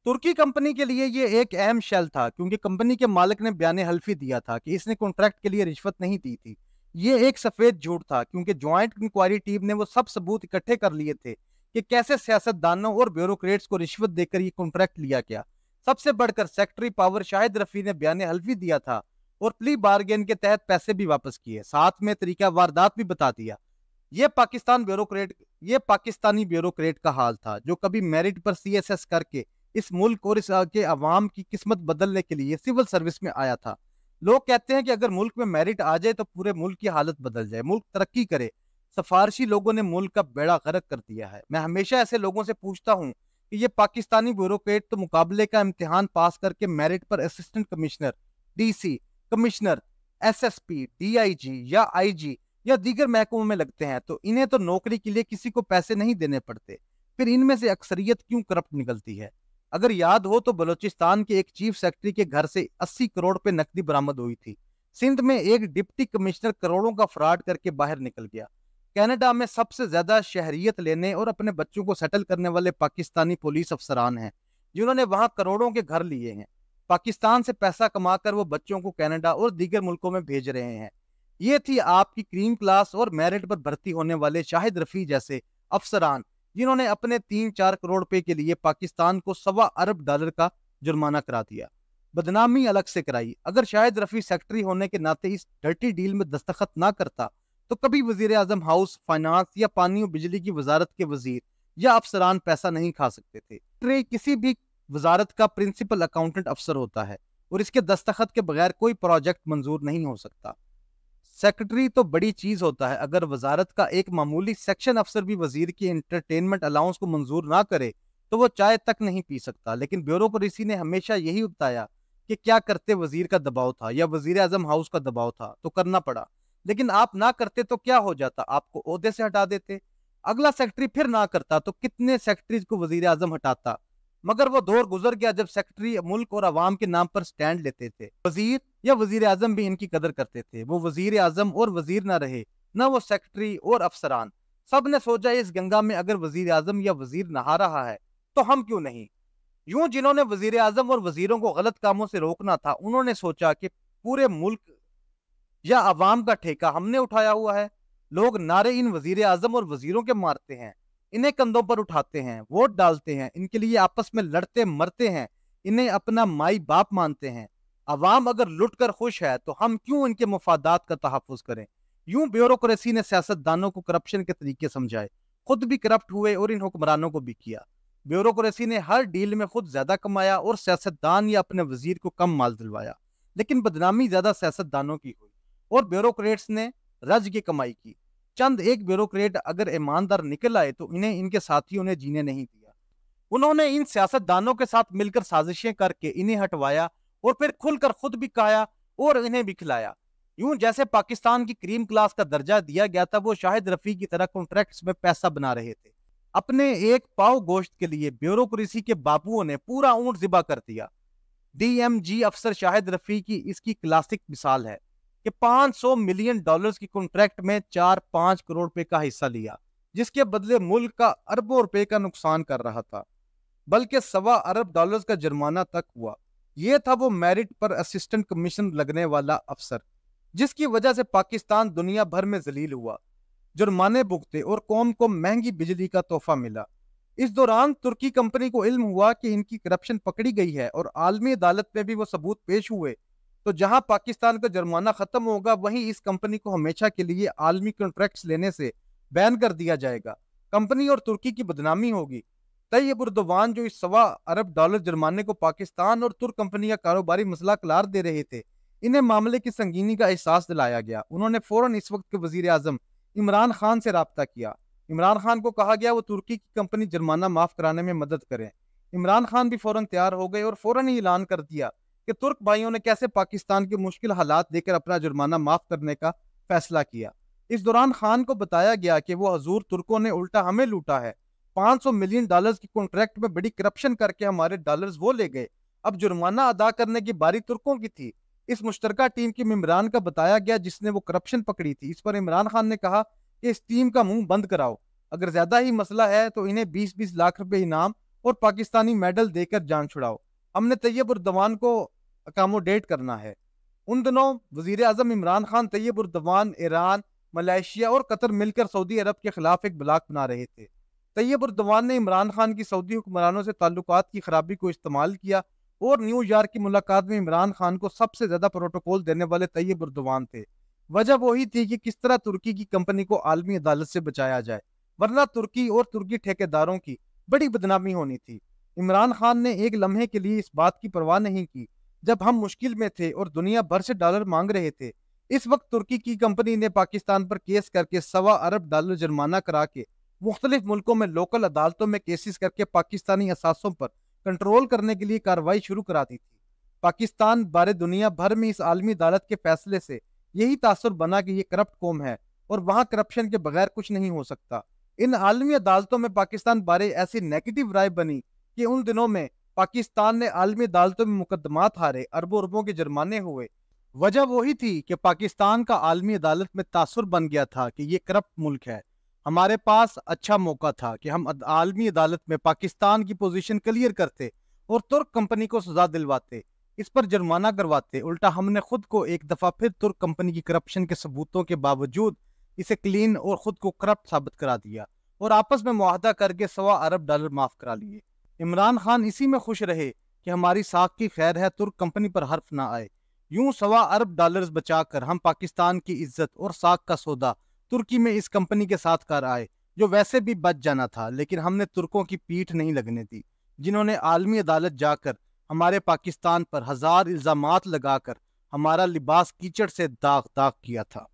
तुर्की company के लिए ये एक अहम शैल था क्योंकि कंपनी के मालिक ने बयान हल्फी दिया था कि इसने कॉन्ट्रैक्ट के लिए रिश्वत नहीं दी थी। ये एक सफेद झूठ था क्योंकि ज्वाइंट इंक्वायरी टीम ने वो सब सबूत इकट्ठे कर लिए थे कि कैसे सियासतदानों और ब्यूरोक्रेट्स को रिश्वत देकर ये कॉन्ट्रैक्ट लिया गया। सबसे बढ़कर सेक्रेटरी पावर शाहिद रफी ने बयान हल्फी दिया था और प्ली बार्गेन के तहत पैसे भी वापस किए, साथ में तरीका वारदात भी बता दिया। ये पाकिस्तानी ब्यूरोक्रेट का हाल था जो कभी मेरिट पर सीएसएस करके इस मुल्क और इस के अवाम की किस्मत बदलने के लिए सिविल सर्विस में आया था। लोग कहते हैं कि अगर मुल्क में मेरिट आ जाए तो पूरे मुल्क की हालत बदल जाए, मुल्क तरक्की करे। सफारशी लोगों ने मुल्क का बेड़ा गर्क कर दिया है। मैं हमेशा ऐसे लोगों से पूछता हूँ कि ये पाकिस्तानी ब्यूरोक्रेट तो मुकाबले का इम्तिहान पास करके मेरिट पर assistant commissioner, DC, commissioner, SSP, DIG या आईजी या दीगर महकमों में लगते हैं तो इन्हें तो नौकरी के लिए किसी को पैसे नहीं देने पड़ते। फिर इनमें से अक्सरियत क्यों करप्ट निकलती है? अगर याद हो तो बलूचिस्तान के एक चीफ सेक्रेटरी के घर से 80 करोड़ पे नकदी बरामद हुई थी। सिंध में एक डिप्टी कमिश्नर करोड़ों का फ्रॉड करके बाहर निकल गया। कनाडा में सबसे ज्यादा शहरियत लेने और अपने बच्चों को सेटल करने वाले पाकिस्तानी पुलिस अफसरान हैं जिन्होंने वहां करोड़ों के घर लिए हैं। पाकिस्तान से पैसा कमाकर वो बच्चों को कनाडा और दीगर मुल्कों में भेज रहे हैं। ये थी आपकी क्रीम क्लास और मेरिट पर भर्ती होने वाले शाहिद रफी जैसे अफसरान जिन्होंने अपने 3-4 करोड़ रुपए के लिए पाकिस्तान को $1.25 का जुर्माना करा दिया। बदनामी अलग से कराई। अगर शाहिद रफी सेक्रेटरी होने के नाते इस डर्टी डील में दस्तखत ना करता तो कभी वजीर आजम हाउस, फाइनेंस या पानी और बिजली की वजारत के वजीर या अफसरान पैसा नहीं खा सकते थे। किसी भी वजारत का प्रिंसिपल अकाउंटेंट अफसर होता है और इसके दस्तखत के बगैर कोई प्रोजेक्ट मंजूर नहीं हो सकता। सेक्रेटरी तो बड़ी चीज होता है। अगर वजारत का एक मामूली सेक्शन अफसर भी वजीर की एंटरटेनमेंट अलाउंस को मंजूर ना करे तो वो चाय तक नहीं पी सकता। लेकिन ब्यूरोक्रेसी ने हमेशा यही बताया कि क्या करते वजीर का दबाव था या वजीर आजम हाउस का दबाव था तो करना पड़ा, लेकिन आप ना करते तो क्या हो जाता? आपको ओहदे से हटा देते। अगला सेक्रेटरी फिर ना करता तो कितने सेक्रेटरीज को वजीर आजम हटाता। मगर वो दौर गुजर गया जब सेक्रेटरी मुल्क और अवाम के नाम पर स्टैंड लेते थे। वजीर या वजीर आजम भी इनकी कदर करते थे। वो वजीर आजम और वजीर ना रहे, ना वो सेक्रेटरी और अफसरान। सब ने सोचा इस गंगा में अगर वजीर आजम या वजीर नहा रहा है तो हम क्यों नहीं। यूं जिन्होंने वजीर आजम और वजीरों को गलत कामों से रोकना था उन्होंने सोचा कि पूरे मुल्क या अवाम का ठेका हमने उठाया हुआ है। लोग नारे इन वजीर आजम और वजीरों के मारते हैं, इन्हें कंधों पर उठाते हैं, वोट डालते हैं, इनके लिए आपस में लड़ते मरते हैं, इन्हें अपना माई बाप मानते हैं। अवाम अगर लुट कर खुश है तो हम क्यों इनके मुफादात का तहफ़्फ़ुज़ करें। यूं ब्यूरोक्रेसी ने सियासतदानों को करप्शन के तरीके समझाए, खुद भी करप्ट हुए और इन हुक्मरानों को भी किया। ब्यूरोक्रेसी ने हर डील में खुद ज्यादा कमाया और सियासतदान या अपने वजीर को कम माल दिलवाया। लेकिन बदनामी ज्यादा सियासतदानों की हुई और ब्यूरोक्रेट्स ने रज की कमाई की। चंद एक ब्यूरोक्रेट अगर ईमानदार निकल आए तो इन्हें इनके साथियों ने जीने नहीं दिया। उन्होंने इन सियासतदानों के साथ मिलकर साजिशें करके इन्हें हटवाया और फिर खुलकर खुद भी खाया और इन्हें भी खिलाया। यूं जैसे पाकिस्तान की क्रीम क्लास का दर्जा दिया गया था, वो शाहिद रफी की तरह कॉन्ट्रैक्ट्स में पैसा बना रहे थे। अपने एक पाव गोश्त के लिए ब्यूरोक्रेसी के बाबुओं ने पूरा ऊंट जिबा कर दिया। डीएमजी अफसर शाहिद रफी की इसकी क्लासिक मिसाल है कि $500 मिलियन की कॉन्ट्रैक्ट में 4-5 करोड़ रुपए का हिस्सा लिया, जिसके बदले मुल्क का अरबों रुपए का नुकसान कर रहा था, बल्कि $1.25 अरब का जुर्माना तक हुआ। यह था वो मेरिट पर असिस्टेंट कमीशन लगने वाला अफसर जिसकी वजह से पाकिस्तान दुनिया भर में जलील हुआ, जुर्माने भुगते और कौम को महंगी बिजली का तोहफा मिला। इस दौरान तुर्की कंपनी को इल्म हुआ कि इनकी करप्शन पकड़ी गई है और आलमी अदालत में भी वो सबूत पेश हुए। तो जहां पाकिस्तान का जुर्माना खत्म होगा वहीं इस कंपनी को हमेशा के लिए आलमी कॉन्ट्रैक्ट्स लेने से बैन कर दिया जाएगा। कंपनी और तुर्की की बदनामी होगी। तैयब उर्दवान जो इस $1.25 अरब जुर्माने को पाकिस्तान और तुर्क कंपनियां कारोबारी मसला करार दे रहे थे, इन्हें मामले की संगीनी का एहसास दिलाया गया। उन्होंने फौरन इस वक्त के वजीर आजम इमरान खान से राब्ता किया। इमरान खान को कहा गया वो तुर्की की कंपनी जुर्माना माफ कराने में मदद करें। इमरान खान भी फौरन तैयार हो गए और फौरन ही ऐलान कर दिया कि तुर्क भाइयों ने कैसे पाकिस्तान के मुश्किल हालात देकर अपना जुर्माना माफ करने का फैसला किया। इस दौरान खान को बताया गया कि वो हजूर तुर्कों ने उल्टा हमें लूटा है। $500 मिलियन की कॉन्ट्रैक्ट में बड़ी करप्शन करके हमारे डॉलर्स वो ले गए। अब जुर्माना अदा करने की बारी तुर्कों की थी। इस मुश्तरका टीम के मेंबरान का बताया गया जिसने वो करप्शन पकड़ी थी। इस पर इमरान खान ने कहा कि इस टीम का मुंह बंद कराओ, अगर ज्यादा ही मसला है तो इन्हें 20-20 लाख रुपए इनाम और पाकिस्तानी मेडल देकर जान छुड़ाओ। हमने तैयब उर्दवान को अकोमोडेट करना है। उन दिनों वजीर आजम Imran Khan, Tayyip Erdogan, Iran, Malaysia और कतर मिलकर सऊदी अरब के खिलाफ एक ब्लॉक बना रहे थे। तैयब उर्दवान ने इमरान खान की सऊदी हुक्मरानों से ताल्लुकात की खराबी को इस्तेमाल किया और न्यूयॉर्क की मुलाकात में इमरान खान को सबसे ज्यादा प्रोटोकॉल देने वाले तैयब उर्दवान थे। वजह वही थी कि किस तरह तुर्की की कंपनी को आलमी अदालत से बचाया जाए, वरना तुर्की और तुर्की ठेकेदारों की बड़ी बदनामी होनी थी। इमरान खान ने एक लम्हे के लिए इस बात की परवाह नहीं की। जब हम मुश्किल में थे और दुनिया भर से डॉलर मांग रहे थे, इस वक्त तुर्की की कंपनी ने पाकिस्तान पर केस करके $1.25 अरब जुर्माना करा के मुख्तलिफ मुल्कों में लोकल अदालतों में केसेस करके पाकिस्तानी असासों पर कंट्रोल करने के लिए कार्रवाई शुरू करा दी थी। पाकिस्तान बारे दुनिया भर में इस आलमी अदालत के फैसले से यही तासुर बना कि ये करप्ट कौम है और वहां करप्शन के बगैर कुछ नहीं हो सकता। इन आलमी अदालतों में पाकिस्तान बारे ऐसी नेगेटिव राय बनी कि उन दिनों में पाकिस्तान ने आलमी अदालतों में मुकदमात हारे, अरबों अरबों के जुर्माने हुए। वजह वही थी कि पाकिस्तान का आलमी अदालत में तासुर बन गया था कि ये करप्ट मुल्क है। हमारे पास अच्छा मौका था कि हम आलमी अदालत में पाकिस्तान की पोजीशन क्लियर करते और तुर्क कंपनी को सजा दिलवाते, इस पर जुर्माना करवाते। उल्टा हमने खुद को एक दफा फिर तुर्क कंपनी की करप्शन के सबूतों के बावजूद इसे क्लीन और खुद को करप्ट साबित करा दिया और आपस में मुआहदा करके $1.25 अरब माफ करा लिए। इमरान खान इसी में खुश रहे कि हमारी साख की खैर है, तुर्क कंपनी पर हर्फ ना आए। यूं $1.25 अरब बचाकर हम पाकिस्तान की इज्जत और साख का सौदा तुर्की में इस कंपनी के साथ कर आए, जो वैसे भी बच जाना था। लेकिन हमने तुर्कों की पीठ नहीं लगने दी, जिन्होंने आलमी अदालत जाकर हमारे पाकिस्तान पर हजार इल्जामात लगाकर हमारा लिबास कीचड़ से दाग दाग किया था।